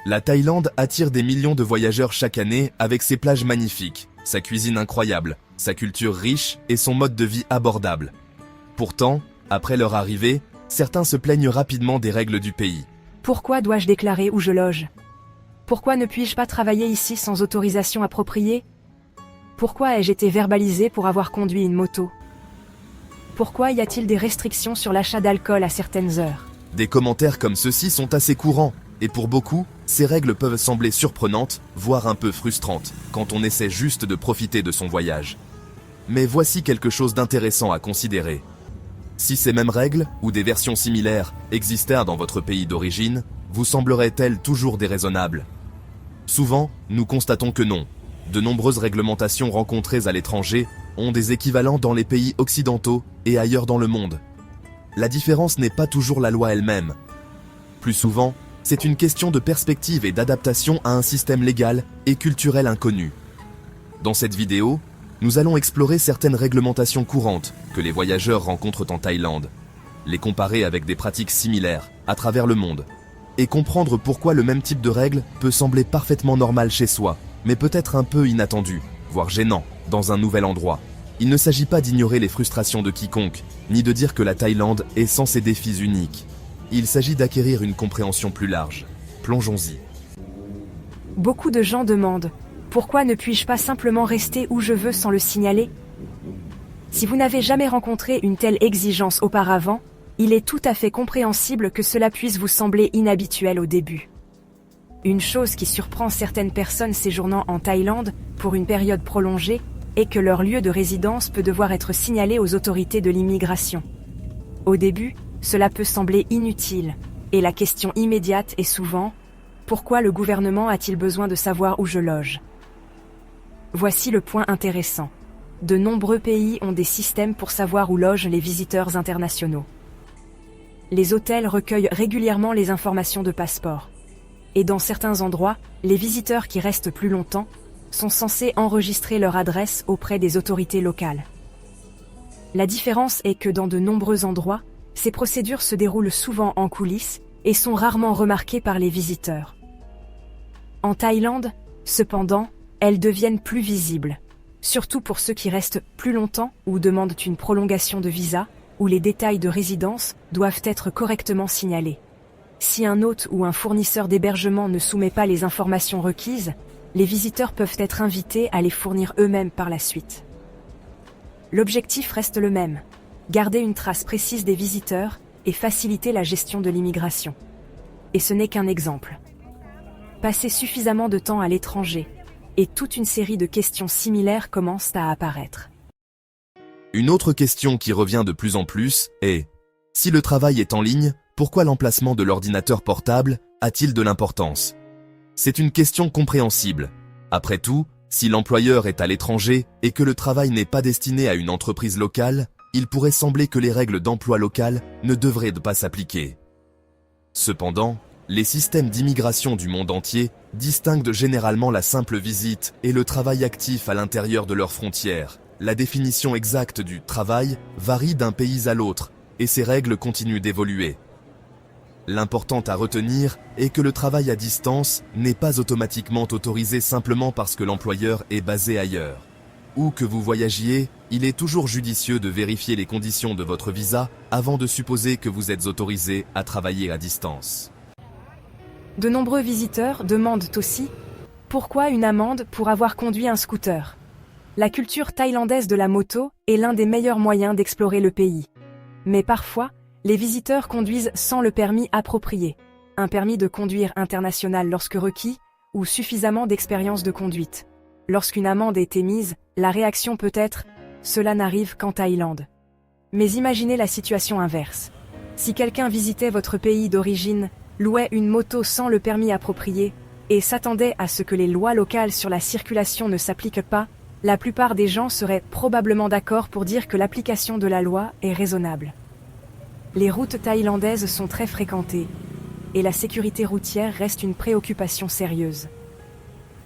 La Thaïlande attire des millions de voyageurs chaque année avec ses plages magnifiques, sa cuisine incroyable, sa culture riche et son mode de vie abordable. Pourtant, après leur arrivée, certains se plaignent rapidement des règles du pays. Pourquoi dois-je déclarer où je loge? Pourquoi ne puis-je pas travailler ici sans autorisation appropriée? Pourquoi ai-je été verbalisé pour avoir conduit une moto? Pourquoi y a-t-il des restrictions sur l'achat d'alcool à certaines heures? Des commentaires comme ceux-ci sont assez courants, et pour beaucoup, ces règles peuvent sembler surprenantes, voire un peu frustrantes, quand on essaie juste de profiter de son voyage. Mais voici quelque chose d'intéressant à considérer. Si ces mêmes règles, ou des versions similaires, existaient dans votre pays d'origine, vous sembleraient-elles toujours déraisonnables? Souvent, nous constatons que non. De nombreuses réglementations rencontrées à l'étranger ont des équivalents dans les pays occidentaux et ailleurs dans le monde. La différence n'est pas toujours la loi elle-même. Plus souvent, c'est une question de perspective et d'adaptation à un système légal et culturel inconnu. Dans cette vidéo, nous allons explorer certaines réglementations courantes que les voyageurs rencontrent en Thaïlande, les comparer avec des pratiques similaires à travers le monde, et comprendre pourquoi le même type de règle peut sembler parfaitement normal chez soi, mais peut être un peu inattendu, voire gênant, dans un nouvel endroit. Il ne s'agit pas d'ignorer les frustrations de quiconque, ni de dire que la Thaïlande est sans ses défis uniques. Il s'agit d'acquérir une compréhension plus large. Plongeons-y. Beaucoup de gens demandent « Pourquoi ne puis-je pas simplement rester où je veux sans le signaler ?» Si vous n'avez jamais rencontré une telle exigence auparavant, il est tout à fait compréhensible que cela puisse vous sembler inhabituel au début. Une chose qui surprend certaines personnes séjournant en Thaïlande pour une période prolongée est que leur lieu de résidence peut devoir être signalé aux autorités de l'immigration. Au début, cela peut sembler inutile, et la question immédiate est souvent « Pourquoi le gouvernement a-t-il besoin de savoir où je loge ?» Voici le point intéressant. De nombreux pays ont des systèmes pour savoir où logent les visiteurs internationaux. Les hôtels recueillent régulièrement les informations de passeport. Et dans certains endroits, les visiteurs qui restent plus longtemps sont censés enregistrer leur adresse auprès des autorités locales. La différence est que dans de nombreux endroits, ces procédures se déroulent souvent en coulisses et sont rarement remarquées par les visiteurs. En Thaïlande, cependant, elles deviennent plus visibles, surtout pour ceux qui restent plus longtemps ou demandent une prolongation de visa, où les détails de résidence doivent être correctement signalés. Si un hôte ou un fournisseur d'hébergement ne soumet pas les informations requises, les visiteurs peuvent être invités à les fournir eux-mêmes par la suite. L'objectif reste le même, garder une trace précise des visiteurs et faciliter la gestion de l'immigration. Et ce n'est qu'un exemple. Passer suffisamment de temps à l'étranger, et toute une série de questions similaires commencent à apparaître. Une autre question qui revient de plus en plus est « Si le travail est en ligne, pourquoi l'emplacement de l'ordinateur portable a-t-il de l'importance ?» C'est une question compréhensible. Après tout, si l'employeur est à l'étranger et que le travail n'est pas destiné à une entreprise locale, il pourrait sembler que les règles d'emploi local ne devraient pas s'appliquer. Cependant, les systèmes d'immigration du monde entier distinguent généralement la simple visite et le travail actif à l'intérieur de leurs frontières. La définition exacte du travail varie d'un pays à l'autre et ces règles continuent d'évoluer. L'important à retenir est que le travail à distance n'est pas automatiquement autorisé simplement parce que l'employeur est basé ailleurs. Où que vous voyagiez, il est toujours judicieux de vérifier les conditions de votre visa avant de supposer que vous êtes autorisé à travailler à distance. De nombreux visiteurs demandent aussi « Pourquoi une amende pour avoir conduit un scooter ?» La culture thaïlandaise de la moto est l'un des meilleurs moyens d'explorer le pays. Mais parfois, les visiteurs conduisent sans le permis approprié, un permis de conduire international lorsque requis, ou suffisamment d'expérience de conduite. Lorsqu'une amende est émise, la réaction peut être « Cela n'arrive qu'en Thaïlande ». Mais imaginez la situation inverse. Si quelqu'un visitait votre pays d'origine, louait une moto sans le permis approprié, et s'attendait à ce que les lois locales sur la circulation ne s'appliquent pas, la plupart des gens seraient probablement d'accord pour dire que l'application de la loi est raisonnable. Les routes thaïlandaises sont très fréquentées, et la sécurité routière reste une préoccupation sérieuse.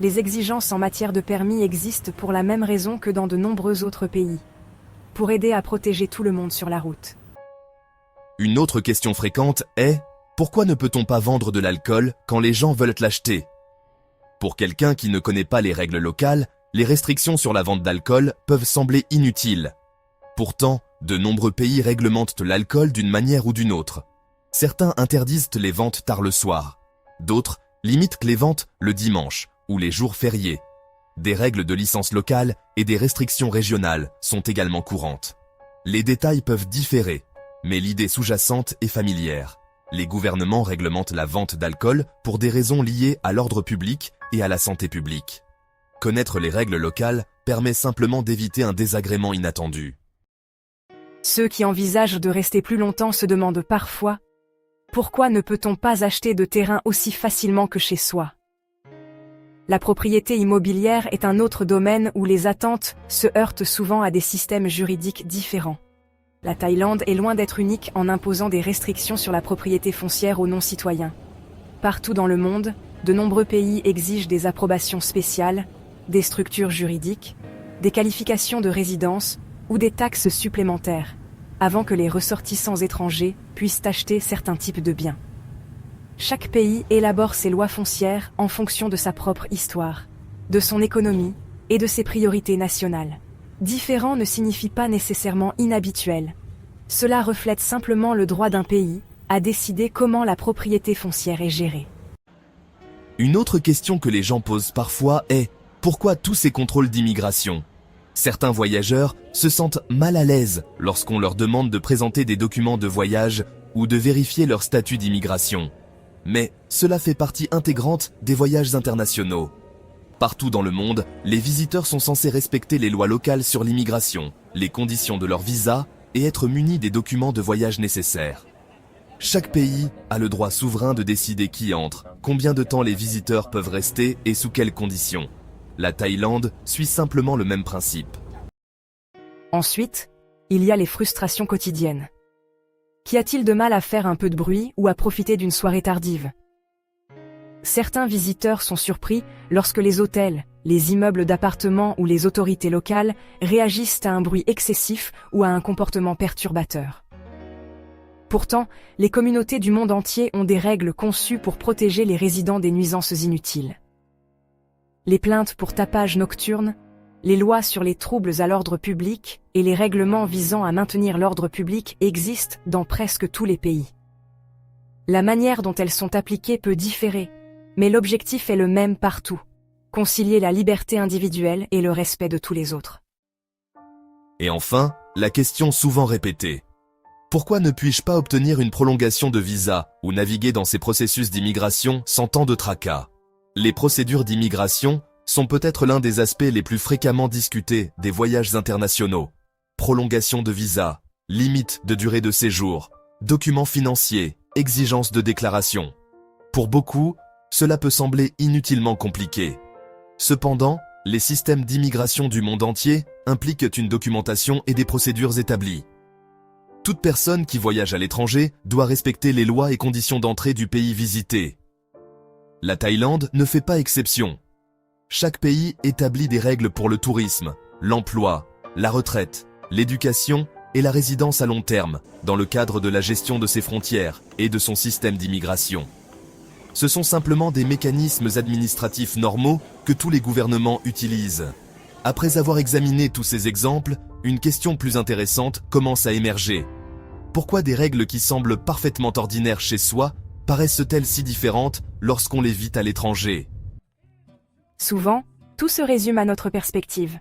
Les exigences en matière de permis existent pour la même raison que dans de nombreux autres pays, pour aider à protéger tout le monde sur la route. Une autre question fréquente est Pourquoi ne peut-on pas vendre de l'alcool quand les gens veulent l'acheter? Pour quelqu'un qui ne connaît pas les règles locales, les restrictions sur la vente d'alcool peuvent sembler inutiles. Pourtant, de nombreux pays réglementent l'alcool d'une manière ou d'une autre. Certains interdisent les ventes tard le soir. D'autres limitent les ventes le dimanche ou les jours fériés. Des règles de licence locale et des restrictions régionales sont également courantes. Les détails peuvent différer, mais l'idée sous-jacente est familière. Les gouvernements réglementent la vente d'alcool pour des raisons liées à l'ordre public et à la santé publique. Connaître les règles locales permet simplement d'éviter un désagrément inattendu. Ceux qui envisagent de rester plus longtemps se demandent parfois « Pourquoi ne peut-on pas acheter de terrain aussi facilement que chez soi ?» La propriété immobilière est un autre domaine où les attentes se heurtent souvent à des systèmes juridiques différents. La Thaïlande est loin d'être unique en imposant des restrictions sur la propriété foncière aux non-citoyens. Partout dans le monde, de nombreux pays exigent des approbations spéciales, des structures juridiques, des qualifications de résidence ou des taxes supplémentaires, avant que les ressortissants étrangers puissent acheter certains types de biens. Chaque pays élabore ses lois foncières en fonction de sa propre histoire, de son économie et de ses priorités nationales. Différent ne signifie pas nécessairement inhabituel. Cela reflète simplement le droit d'un pays à décider comment la propriété foncière est gérée. Une autre question que les gens posent parfois est « Pourquoi tous ces contrôles d'immigration ?» Certains voyageurs se sentent mal à l'aise lorsqu'on leur demande de présenter des documents de voyage ou de vérifier leur statut d'immigration. Mais cela fait partie intégrante des voyages internationaux. Partout dans le monde, les visiteurs sont censés respecter les lois locales sur l'immigration, les conditions de leur visa et être munis des documents de voyage nécessaires. Chaque pays a le droit souverain de décider qui entre, combien de temps les visiteurs peuvent rester et sous quelles conditions. La Thaïlande suit simplement le même principe. Ensuite, il y a les frustrations quotidiennes. Qu'y a-t-il de mal à faire un peu de bruit ou à profiter d'une soirée tardive? Certains visiteurs sont surpris lorsque les hôtels, les immeubles d'appartements ou les autorités locales réagissent à un bruit excessif ou à un comportement perturbateur. Pourtant, les communautés du monde entier ont des règles conçues pour protéger les résidents des nuisances inutiles. Les plaintes pour tapage nocturne, les lois sur les troubles à l'ordre public et les règlements visant à maintenir l'ordre public existent dans presque tous les pays. La manière dont elles sont appliquées peut différer, mais l'objectif est le même partout: concilier la liberté individuelle et le respect de tous les autres. Et enfin, la question souvent répétée. Pourquoi ne puis-je pas obtenir une prolongation de visa ou naviguer dans ces processus d'immigration sans tant de tracas? Les procédures d'immigration sont peut-être l'un des aspects les plus fréquemment discutés des voyages internationaux. Prolongation de visa, limite de durée de séjour, documents financiers, exigences de déclaration. Pour beaucoup, cela peut sembler inutilement compliqué. Cependant, les systèmes d'immigration du monde entier impliquent une documentation et des procédures établies. Toute personne qui voyage à l'étranger doit respecter les lois et conditions d'entrée du pays visité. La Thaïlande ne fait pas exception. Chaque pays établit des règles pour le tourisme, l'emploi, la retraite, l'éducation et la résidence à long terme, dans le cadre de la gestion de ses frontières et de son système d'immigration. Ce sont simplement des mécanismes administratifs normaux que tous les gouvernements utilisent. Après avoir examiné tous ces exemples, une question plus intéressante commence à émerger. Pourquoi des règles qui semblent parfaitement ordinaires chez soi paraissent-elles si différentes lorsqu'on les vit à l'étranger ? Souvent, tout se résume à notre perspective.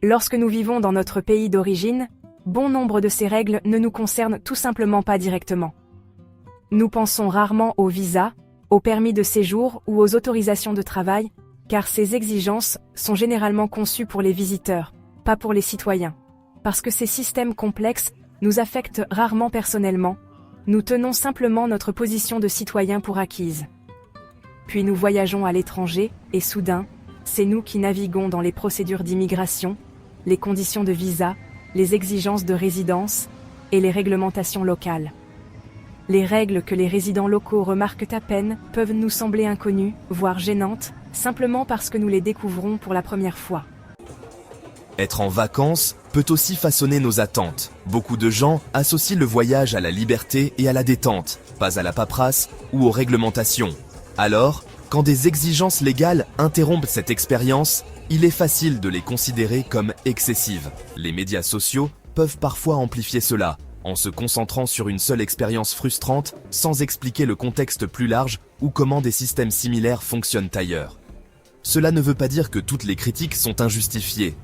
Lorsque nous vivons dans notre pays d'origine, bon nombre de ces règles ne nous concernent tout simplement pas directement. Nous pensons rarement au visa, au permis de séjour ou aux autorisations de travail, car ces exigences sont généralement conçues pour les visiteurs, pas pour les citoyens. Parce que ces systèmes complexes nous affectent rarement personnellement, nous tenons simplement notre position de citoyen pour acquise. Puis nous voyageons à l'étranger, et soudain, c'est nous qui naviguons dans les procédures d'immigration, les conditions de visa, les exigences de résidence et les réglementations locales. Les règles que les résidents locaux remarquent à peine peuvent nous sembler inconnues, voire gênantes, simplement parce que nous les découvrons pour la première fois. Être en vacances peut aussi façonner nos attentes. Beaucoup de gens associent le voyage à la liberté et à la détente, pas à la paperasse ou aux réglementations. Alors, quand des exigences légales interrompent cette expérience, il est facile de les considérer comme excessives. Les médias sociaux peuvent parfois amplifier cela, en se concentrant sur une seule expérience frustrante sans expliquer le contexte plus large ou comment des systèmes similaires fonctionnent ailleurs. Cela ne veut pas dire que toutes les critiques sont injustifiées.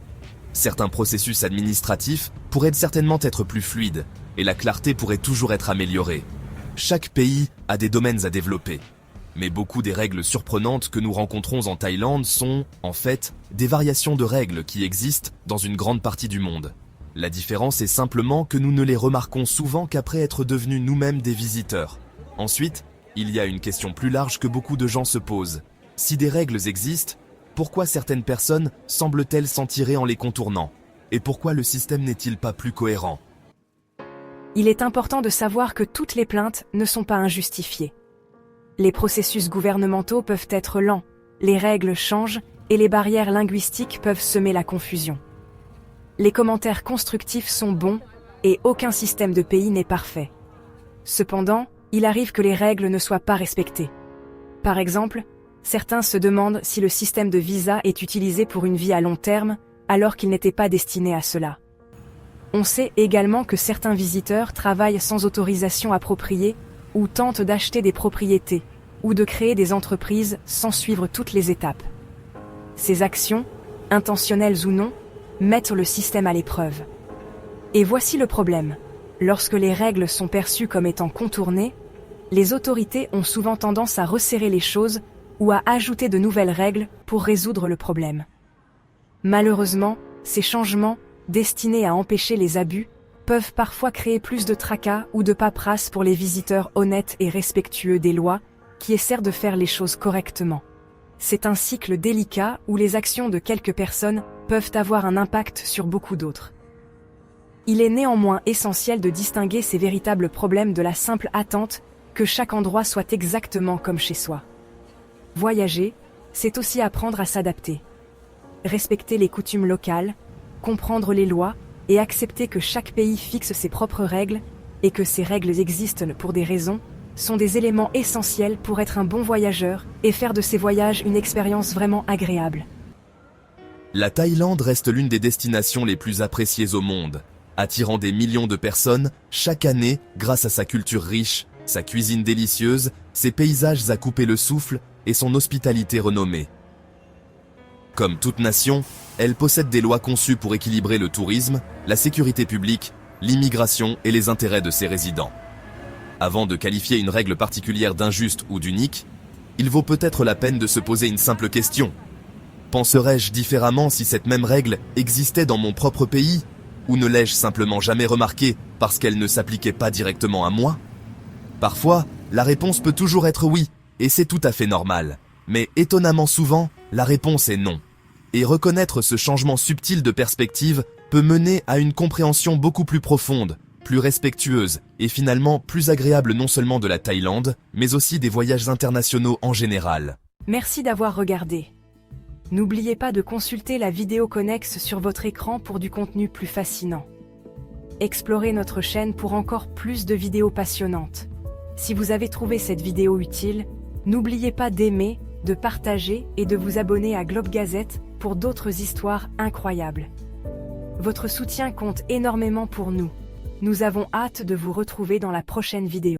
Certains processus administratifs pourraient certainement être plus fluides, et la clarté pourrait toujours être améliorée. Chaque pays a des domaines à développer. Mais beaucoup des règles surprenantes que nous rencontrons en Thaïlande sont, en fait, des variations de règles qui existent dans une grande partie du monde. La différence est simplement que nous ne les remarquons souvent qu'après être devenus nous-mêmes des visiteurs. Ensuite, il y a une question plus large que beaucoup de gens se posent. Si des règles existent, pourquoi certaines personnes semblent-elles s'en tirer en les contournant? Et pourquoi le système n'est-il pas plus cohérent? Il est important de savoir que toutes les plaintes ne sont pas injustifiées. Les processus gouvernementaux peuvent être lents, les règles changent et les barrières linguistiques peuvent semer la confusion. Les commentaires constructifs sont bons et aucun système de pays n'est parfait. Cependant, il arrive que les règles ne soient pas respectées. Par exemple, certains se demandent si le système de visa est utilisé pour une vie à long terme alors qu'il n'était pas destiné à cela. On sait également que certains visiteurs travaillent sans autorisation appropriée ou tentent d'acheter des propriétés, ou de créer des entreprises sans suivre toutes les étapes. Ces actions, intentionnelles ou non, mettent le système à l'épreuve. Et voici le problème. Lorsque les règles sont perçues comme étant contournées, les autorités ont souvent tendance à resserrer les choses ou à ajouter de nouvelles règles pour résoudre le problème. Malheureusement, ces changements, destinés à empêcher les abus, peuvent parfois créer plus de tracas ou de paperasse pour les visiteurs honnêtes et respectueux des lois, qui essaient de faire les choses correctement. C'est un cycle délicat où les actions de quelques personnes peuvent avoir un impact sur beaucoup d'autres. Il est néanmoins essentiel de distinguer ces véritables problèmes de la simple attente que chaque endroit soit exactement comme chez soi. Voyager, c'est aussi apprendre à s'adapter. Respecter les coutumes locales, comprendre les lois, et accepter que chaque pays fixe ses propres règles, et que ces règles existent pour des raisons, sont des éléments essentiels pour être un bon voyageur et faire de ces voyages une expérience vraiment agréable. La Thaïlande reste l'une des destinations les plus appréciées au monde, attirant des millions de personnes chaque année grâce à sa culture riche, sa cuisine délicieuse, ses paysages à couper le souffle et son hospitalité renommée. Comme toute nation, elle possède des lois conçues pour équilibrer le tourisme, la sécurité publique, l'immigration et les intérêts de ses résidents. Avant de qualifier une règle particulière d'injuste ou d'unique, il vaut peut-être la peine de se poser une simple question. Penserais-je différemment si cette même règle existait dans mon propre pays, ou ne l'ai-je simplement jamais remarquée parce qu'elle ne s'appliquait pas directement à moi? Parfois, la réponse peut toujours être oui, et c'est tout à fait normal. Mais étonnamment souvent, la réponse est non. Et reconnaître ce changement subtil de perspective peut mener à une compréhension beaucoup plus profonde, plus respectueuse et finalement plus agréable non seulement de la Thaïlande, mais aussi des voyages internationaux en général. Merci d'avoir regardé. N'oubliez pas de consulter la vidéo connexe sur votre écran pour du contenu plus fascinant. Explorez notre chaîne pour encore plus de vidéos passionnantes. Si vous avez trouvé cette vidéo utile, n'oubliez pas d'aimer, de partager et de vous abonner à Globe Gazette pour d'autres histoires incroyables. Votre soutien compte énormément pour nous. Nous avons hâte de vous retrouver dans la prochaine vidéo.